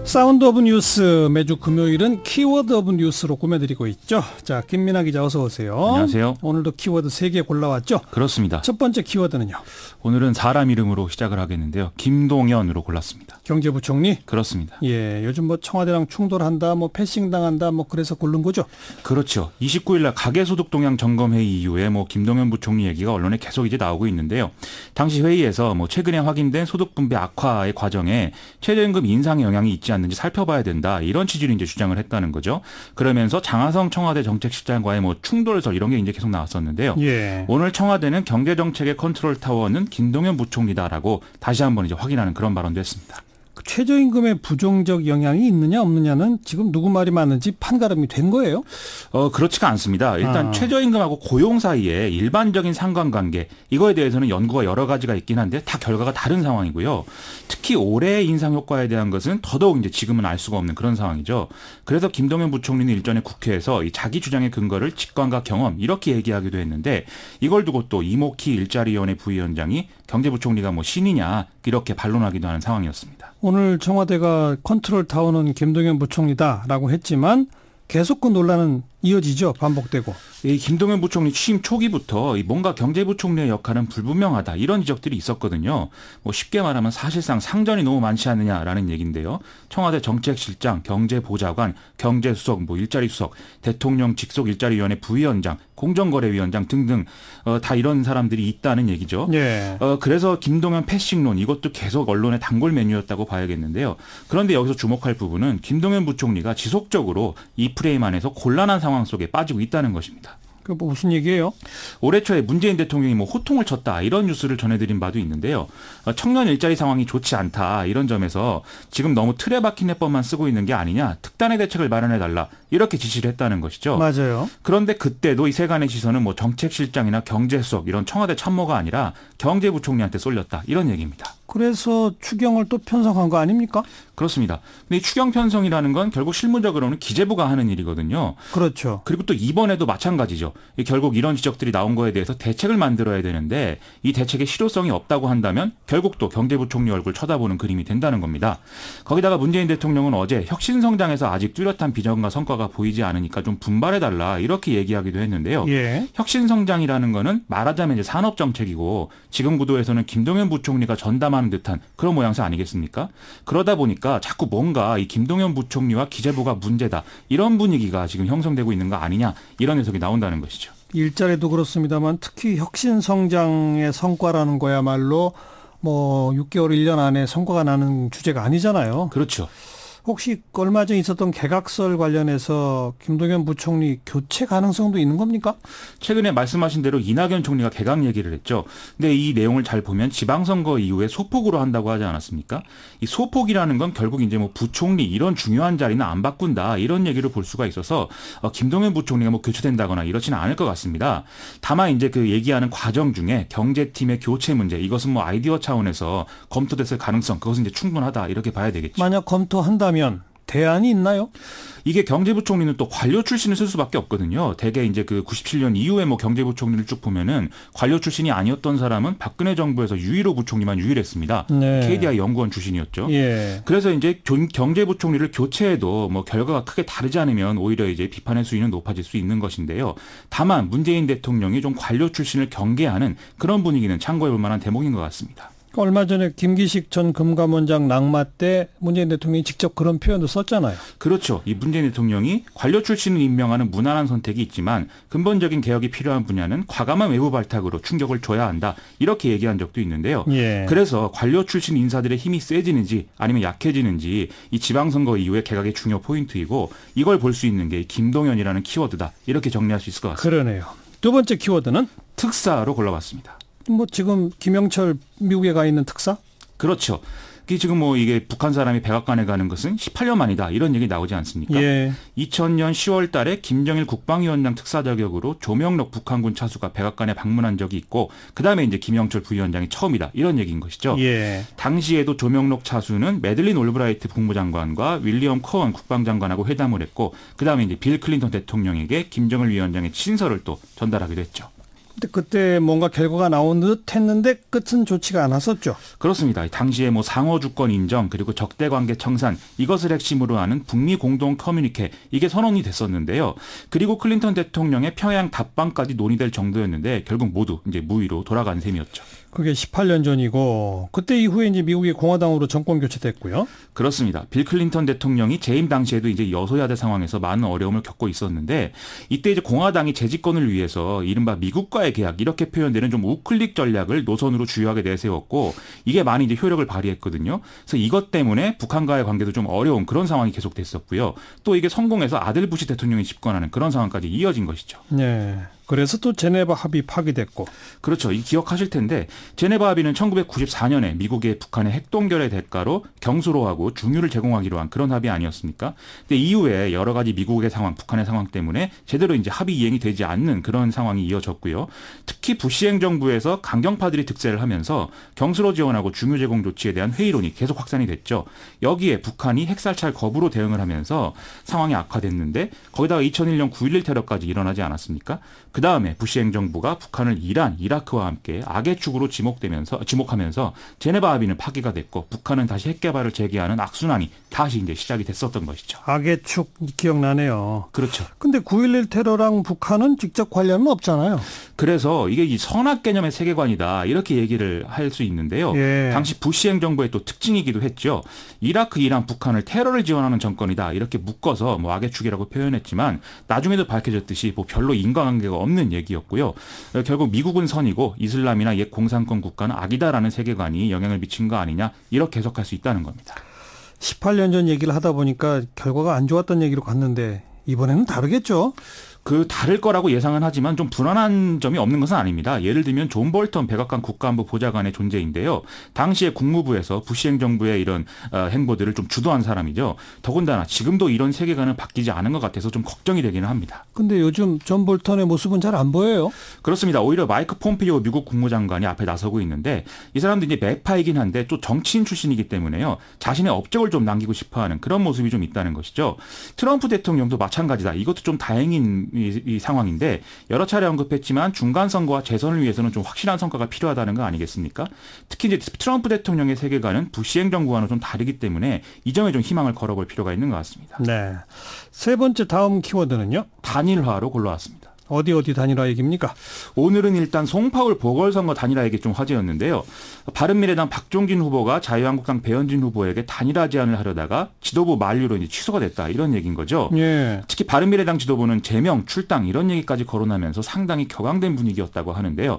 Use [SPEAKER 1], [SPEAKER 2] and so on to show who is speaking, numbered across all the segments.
[SPEAKER 1] 사운드 오브 뉴스 매주 금요일은 키워드 오브 뉴스로 꾸며드리고 있죠. 자, 김민아 기자 어서 오세요.
[SPEAKER 2] 안녕하세요.
[SPEAKER 1] 오늘도 키워드 3개 골라왔죠?
[SPEAKER 2] 그렇습니다.
[SPEAKER 1] 첫 번째 키워드는요?
[SPEAKER 2] 오늘은 사람 이름으로 시작을 하겠는데요. 김동연으로 골랐습니다.
[SPEAKER 1] 경제부총리?
[SPEAKER 2] 그렇습니다.
[SPEAKER 1] 예, 요즘 뭐 청와대랑 충돌한다, 뭐 패싱당한다, 뭐 그래서 고른 거죠?
[SPEAKER 2] 그렇죠. 29일 날 가계소득 동향 점검회의 이후에 김동연 부총리 얘기가 언론에 계속 이제 나오고 있는데요. 당시 회의에서 최근에 확인된 소득 분배 악화의 과정에 최저임금 인상의 영향이 있지 않는지 살펴봐야 된다. 이런 취지로 이제 주장을 했다는 거죠. 그러면서 장하성 청와대 정책실장과의 충돌설 이런 게 이제 계속 나왔었는데요.
[SPEAKER 1] 예.
[SPEAKER 2] 오늘 청와대는 경제정책의 컨트롤 타워는 김동연 부총리다라고 다시 한번 이제 확인하는 그런 발언도 했습니다.
[SPEAKER 1] 최저임금에 부정적 영향이 있느냐 없느냐는 지금 누구 말이 맞는지 판가름이 된 거예요?
[SPEAKER 2] 그렇지가 않습니다. 일단 최저임금하고 고용 사이에 일반적인 상관관계 이거에 대해서는 연구가 여러 가지가 있긴 한데 다 결과가 다른 상황이고요. 특히 올해의 인상 효과에 대한 것은 더더욱 이제 지금은 알 수가 없는 그런 상황이죠. 그래서 김동연 부총리는 일전에 국회에서 이 자기 주장의 근거를 직관과 경험 이렇게 얘기하기도 했는데 이걸 두고 또 이목희 일자리위원회 부위원장이 경제부총리가 신이냐 이렇게 반론하기도 하는 상황이었습니다.
[SPEAKER 1] 오늘 청와대가 컨트롤 타워는 김동연 부총리다라고 했지만 계속 그 논란은 이어지죠. 반복되고.
[SPEAKER 2] 이 김동연 부총리 취임 초기부터 뭔가 경제부총리의 역할은 불분명하다 이런 지적들이 있었거든요. 쉽게 말하면 사실상 상전이 너무 많지 않느냐라는 얘기인데요. 청와대 정책실장, 경제보좌관, 경제수석, 일자리수석, 대통령 직속 일자리위원회 부위원장, 공정거래위원장 등등 다 이런 사람들이 있다는 얘기죠.
[SPEAKER 1] 예.
[SPEAKER 2] 그래서 김동연 패싱론 이것도 계속 언론의 단골 메뉴였다고 봐야겠는데요. 그런데 여기서 주목할 부분은 김동연 부총리가 지속적으로 이 프레임 안에서 곤란한 상황 속에 빠지고 있다는 것입니다.
[SPEAKER 1] 그 무슨 얘기예요?
[SPEAKER 2] 올해 초에 문재인 대통령이 호통을 쳤다 이런 뉴스를 전해드린 바도 있는데요. 청년 일자리 상황이 좋지 않다 이런 점에서 지금 너무 틀에 박힌 해법만 쓰고 있는 게 아니냐 특단의 대책을 마련해달라 이렇게 지시를 했다는 것이죠.
[SPEAKER 1] 맞아요. 그런데
[SPEAKER 2] 그때도 이 세간의 시선은 정책실장이나 경제수석 이런 청와대 참모가 아니라 경제부총리한테 쏠렸다 이런 얘기입니다.
[SPEAKER 1] 그래서 추경을 또 편성한 거 아닙니까?
[SPEAKER 2] 그렇습니다. 근데 이 추경 편성이라는 건 결국 실무적으로는 기재부가 하는 일이거든요.
[SPEAKER 1] 그렇죠.
[SPEAKER 2] 그리고 또 이번에도 마찬가지죠. 결국 이런 지적들이 나온 거에 대해서 대책을 만들어야 되는데 이 대책의 실효성이 없다고 한다면 결국 또 경제부총리 얼굴 쳐다보는 그림이 된다는 겁니다. 거기다가 문재인 대통령은 어제 혁신성장에서 아직 뚜렷한 비전과 성과가 보이지 않으니까 좀 분발해달라 이렇게 얘기하기도 했는데요.
[SPEAKER 1] 예.
[SPEAKER 2] 혁신성장이라는 거는 말하자면 이제 산업정책이고 지금 구도에서는 김동연 부총리가 전담하는 듯한 그런 모양새 아니겠습니까? 그러다 보니까 자꾸 뭔가 이 김동연 부총리와 기재부가 문제다 이런 분위기가 지금 형성되고 있는 거 아니냐 이런 해석이 나온다는 것이죠.
[SPEAKER 1] 일자리도 그렇습니다만 특히 혁신성장의 성과라는 거야말로 6개월 1년 안에 성과가 나는 주제가 아니잖아요.
[SPEAKER 2] 그렇죠.
[SPEAKER 1] 혹시 얼마 전에 있었던 개각설 관련해서 김동연 부총리 교체 가능성도 있는 겁니까?
[SPEAKER 2] 최근에 말씀하신 대로 이낙연 총리가 개각 얘기를 했죠. 근데 이 내용을 잘 보면 지방선거 이후에 소폭으로 한다고 하지 않았습니까? 이 소폭이라는 건 결국 이제 부총리 이런 중요한 자리는 안 바꾼다 이런 얘기를 볼 수가 있어서 김동연 부총리가 교체된다거나 이렇지는 않을 것 같습니다. 다만 이제 그 얘기하는 과정 중에 경제팀의 교체 문제 이것은 아이디어 차원에서 검토됐을 가능성 그것은 이제 충분하다 이렇게 봐야 되겠죠.
[SPEAKER 1] 만약 검토한다면 대안이 있나요?
[SPEAKER 2] 이게 경제부총리는 또 관료 출신을 쓸 수밖에 없거든요. 대개 이제 그 97년 이후에 경제부총리를 쭉 보면은 관료 출신이 아니었던 사람은 박근혜 정부에서 유일호 부총리만 유일했습니다.
[SPEAKER 1] 네.
[SPEAKER 2] KDI 연구원 출신이었죠.
[SPEAKER 1] 예.
[SPEAKER 2] 그래서 이제 경제부총리를 교체해도 결과가 크게 다르지 않으면 오히려 이제 비판의 수위는 높아질 수 있는 것인데요. 다만 문재인 대통령이 좀 관료 출신을 경계하는 그런 분위기는 참고해 볼 만한 대목인 것 같습니다.
[SPEAKER 1] 얼마 전에 김기식 전 금감원장 낙마 때 문재인 대통령이 직접 그런 표현도 썼잖아요.
[SPEAKER 2] 그렇죠. 이 문재인 대통령이 관료 출신을 임명하는 무난한 선택이 있지만 근본적인 개혁이 필요한 분야는 과감한 외부 발탁으로 충격을 줘야 한다. 이렇게 얘기한 적도 있는데요.
[SPEAKER 1] 예.
[SPEAKER 2] 그래서 관료 출신 인사들의 힘이 세지는지 아니면 약해지는지 이 지방선거 이후의 개각의 중요 포인트이고 이걸 볼 수 있는 게 김동연이라는 키워드다. 이렇게 정리할 수 있을 것 같습니다.
[SPEAKER 1] 그러네요. 두 번째 키워드는?
[SPEAKER 2] 특사로 골라봤습니다.
[SPEAKER 1] 지금 김영철 미국에 가 있는 특사?
[SPEAKER 2] 그렇죠. 지금 이게 북한 사람이 백악관에 가는 것은 18년 만이다 이런 얘기 나오지 않습니까?
[SPEAKER 1] 예.
[SPEAKER 2] 2000년 10월 달에 김정일 국방위원장 특사 자격으로 조명록 북한군 차수가 백악관에 방문한 적이 있고 그다음에 이제 김영철 부위원장이 처음이다 이런 얘기인 것이죠.
[SPEAKER 1] 예.
[SPEAKER 2] 당시에도 조명록 차수는 매들린 올브라이트 국무장관과 윌리엄 커언 국방장관하고 회담을 했고 그다음에 이제 빌 클린턴 대통령에게 김정일 위원장의 친서를 또 전달하기도 했죠.
[SPEAKER 1] 근데 그때 뭔가 결과가 나온 듯 했는데 끝은 좋지가 않았었죠.
[SPEAKER 2] 그렇습니다. 당시에 뭐 상호 주권 인정 그리고 적대 관계 청산 이것을 핵심으로 하는 북미 공동 커뮤니케 이게 선언이 됐었는데요. 그리고 클린턴 대통령의 평양 답방까지 논의될 정도였는데 결국 모두 이제 무위로 돌아간 셈이었죠.
[SPEAKER 1] 그게 18년 전이고 그때 이후에 이제 미국이 공화당으로 정권 교체됐고요.
[SPEAKER 2] 그렇습니다. 빌 클린턴 대통령이 재임 당시에도 이제 여소야대 상황에서 많은 어려움을 겪고 있었는데 이때 이제 공화당이 재집권을 위해서 이른바 미국과의 계약 이렇게 표현되는 좀 우클릭 전략을 노선으로 주요하게 내세웠고 이게 많이 이제 효력을 발휘했거든요. 그래서 이것 때문에 북한과의 관계도 좀 어려운 그런 상황이 계속됐었고요. 또 이게 성공해서 아들 부시 대통령이 집권하는 그런 상황까지 이어진 것이죠.
[SPEAKER 1] 네. 그래서 또 제네바 합의 파기됐고.
[SPEAKER 2] 그렇죠. 이 기억하실 텐데 제네바 합의는 1994년에 미국의 북한의 핵동결의 대가로 경수로하고 중유를 제공하기로 한 그런 합의 아니었습니까? 근데 이후에 여러 가지 미국의 상황, 북한의 상황 때문에 제대로 이제 합의 이행이 되지 않는 그런 상황이 이어졌고요. 특히 부시 행정부에서 강경파들이 득세를 하면서 경수로 지원하고 중유 제공 조치에 대한 회의론이 계속 확산이 됐죠. 여기에 북한이 핵살찰 거부로 대응을 하면서 상황이 악화됐는데 거기다가 2001년 9.11 테러까지 일어나지 않았습니까? 그 다음에 부시 행정부가 북한을 이란, 이라크와 함께 악의 축으로 지목하면서 제네바 합의는 파기가 됐고 북한은 다시 핵 개발을 재개하는 악순환이 다시 이제 시작이 됐었던 것이죠.
[SPEAKER 1] 악의 축 기억나네요.
[SPEAKER 2] 그렇죠.
[SPEAKER 1] 근데 9.11 테러랑 북한은 직접 관련은 없잖아요.
[SPEAKER 2] 그래서 이게 이 선악 개념의 세계관이다 이렇게 얘기를 할 수 있는데요.
[SPEAKER 1] 예.
[SPEAKER 2] 당시 부시 행정부의 또 특징이기도 했죠. 이라크, 이란, 북한을 테러를 지원하는 정권이다 이렇게 묶어서 뭐 악의 축이라고 표현했지만 나중에도 밝혀졌듯이 뭐 별로 인과관계가 없는 얘기였고요. 결국 미국은 선이고 이슬람이나 옛 공산권 국가는 악이다라는 세계관이 영향을 미친 거 아니냐 이렇게 해석할 수 있다는 겁니다.
[SPEAKER 1] 18년 전 얘기를 하다 보니까 결과가 안 좋았던 얘기로 갔는데 이번에는 다르겠죠?
[SPEAKER 2] 다를 거라고 예상은 하지만 좀 불안한 점이 없는 것은 아닙니다. 예를 들면 존 볼턴 백악관 국가안보 보좌관의 존재인데요. 당시에 국무부에서 부시 행정부의 이런 행보들을 좀 주도한 사람이죠. 더군다나 지금도 이런 세계관은 바뀌지 않은 것 같아서 좀 걱정이 되기는 합니다.
[SPEAKER 1] 근데 요즘 존 볼턴의 모습은 잘 안 보여요.
[SPEAKER 2] 그렇습니다. 오히려 마이크 폼피오 미국 국무장관이 앞에 나서고 있는데 이 사람도 이제 매파이긴 한데 또 정치인 출신이기 때문에요. 자신의 업적을 좀 남기고 싶어하는 그런 모습이 좀 있다는 것이죠. 트럼프 대통령도 마찬가지다. 이것도 좀 다행인 이 상황인데 여러 차례 언급했지만 중간 선거와 재선을 위해서는 좀 확실한 성과가 필요하다는 거 아니겠습니까? 특히 이제 트럼프 대통령의 세계관은 부시 행정부와는 좀 다르기 때문에 이 점에 좀 희망을 걸어볼 필요가 있는 것 같습니다.
[SPEAKER 1] 네. 세 번째 다음 키워드는요?
[SPEAKER 2] 단일화로 골라왔습니다.
[SPEAKER 1] 어디 단일화 얘기입니까?
[SPEAKER 2] 오늘은 일단 송파울 보궐선거 단일화 얘기 좀 화제였는데요. 바른미래당 박종진 후보가 자유한국당 배현진 후보에게 단일화 제안을 하려다가 지도부 만류로 이제 취소가 됐다 이런 얘기인 거죠.
[SPEAKER 1] 예.
[SPEAKER 2] 특히 바른미래당 지도부는 제명, 출당 이런 얘기까지 거론하면서 상당히 격앙된 분위기였다고 하는데요.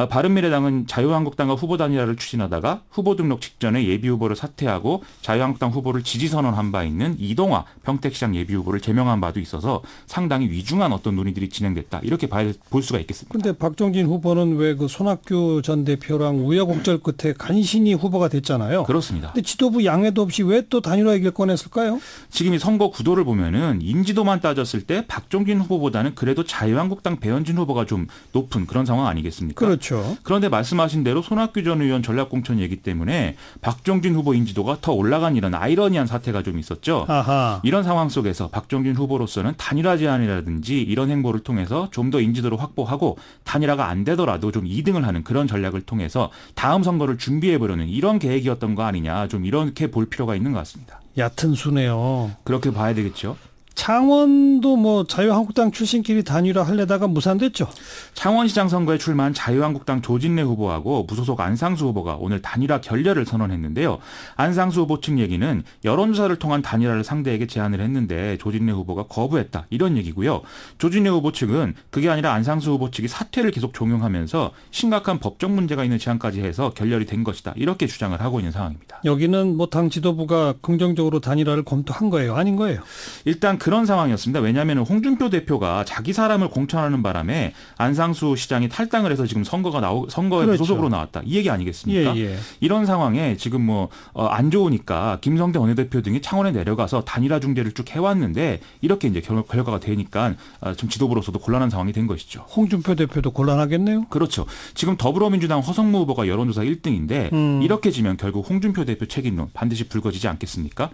[SPEAKER 2] 바른미래당은 자유한국당과 후보 단일화를 추진하다가 후보 등록 직전에 예비 후보를 사퇴하고 자유한국당 후보를 지지 선언한 바 있는 이동화 평택시장 예비 후보를 제명한 바도 있어서 상당히 위중한 어떤 논의들이 진행됐다. 이렇게 볼 수가 있겠습니다.
[SPEAKER 1] 그런데 박종진 후보는 왜 그 손학규 전 대표랑 우여곡절 끝에 간신히 후보가 됐잖아요.
[SPEAKER 2] 그렇습니다.
[SPEAKER 1] 근데 지도부 양해도 없이 왜 또 단일화 얘기를 꺼냈을까요?
[SPEAKER 2] 지금 이 선거 구도를 보면은 인지도만 따졌을 때 박종진 후보보다는 그래도 자유한국당 배현진 후보가 좀 높은 그런 상황 아니겠습니까?
[SPEAKER 1] 그렇죠.
[SPEAKER 2] 그런데 말씀하신 대로 손학규 전 의원 전략공천 얘기 때문에 박종진 후보 인지도가 더 올라간 이런 아이러니한 사태가 좀 있었죠.
[SPEAKER 1] 아하.
[SPEAKER 2] 이런 상황 속에서 박종진 후보로서는 단일화 제안이라든지 이런 행보를 통해서 좀 더 인지도를 확보하고 단일화가 안 되더라도 좀 2등을 하는 그런 전략을 통해서 다음 선거를 준비해보려는 이런 계획이었던 거 아니냐 좀 이렇게 볼 필요가 있는 것 같습니다.
[SPEAKER 1] 얕은 수네요.
[SPEAKER 2] 그렇게 봐야 되겠죠.
[SPEAKER 1] 창원도 뭐 자유한국당 출신끼리 단일화 하려다가 무산됐죠.
[SPEAKER 2] 창원시장 선거에 출마한 자유한국당 조진래 후보하고 무소속 안상수 후보가 오늘 단일화 결렬을 선언했는데요. 안상수 후보 측 얘기는 여론조사를 통한 단일화를 상대에게 제안을 했는데 조진래 후보가 거부했다 이런 얘기고요. 조진래 후보 측은 그게 아니라 안상수 후보 측이 사퇴를 계속 종용하면서 심각한 법적 문제가 있는 제안까지 해서 결렬이 된 것이다 이렇게 주장을 하고 있는 상황입니다.
[SPEAKER 1] 여기는 뭐 당 지도부가 긍정적으로 단일화를 검토한 거예요? 아닌 거예요?
[SPEAKER 2] 일단 그런 상황이었습니다. 왜냐하면 홍준표 대표가 자기 사람을 공천하는 바람에 안상수 시장이 탈당을 해서 지금 선거에
[SPEAKER 1] 그렇죠.
[SPEAKER 2] 무소속으로 나왔다. 이 얘기 아니겠습니까?
[SPEAKER 1] 예.
[SPEAKER 2] 이런 상황에 지금 안 좋으니까 김성대 원내대표 등이 창원에 내려가서 단일화 중재를 쭉 해왔는데 이렇게 이제 결과가 되니까 좀 지도부로서도 곤란한 상황이 된 것이죠.
[SPEAKER 1] 홍준표 대표도 곤란하겠네요.
[SPEAKER 2] 그렇죠. 지금 더불어민주당 허성무 후보가 여론조사 1등인데 이렇게 지면 결국 홍준표 대표 책임론 반드시 불거지지 않겠습니까?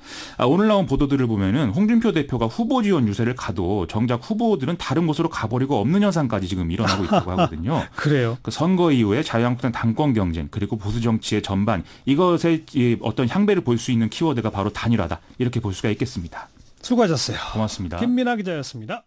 [SPEAKER 2] 오늘 나온 보도들을 보면은 홍준표 대표가 후보 지원 유세를 가도 정작 후보들은 다른 곳으로 가버리고 없는 현상까지 지금 일어나고 있다고 하거든요.
[SPEAKER 1] 그래요.
[SPEAKER 2] 그 선거 이후에 자유한국당 당권 경쟁 그리고 보수 정치의 전반 이것의 어떤 향배를 볼 수 있는 키워드가 바로 단일화다 이렇게 볼 수가 있겠습니다.
[SPEAKER 1] 수고하셨어요.
[SPEAKER 2] 고맙습니다.
[SPEAKER 1] 김민하 기자였습니다.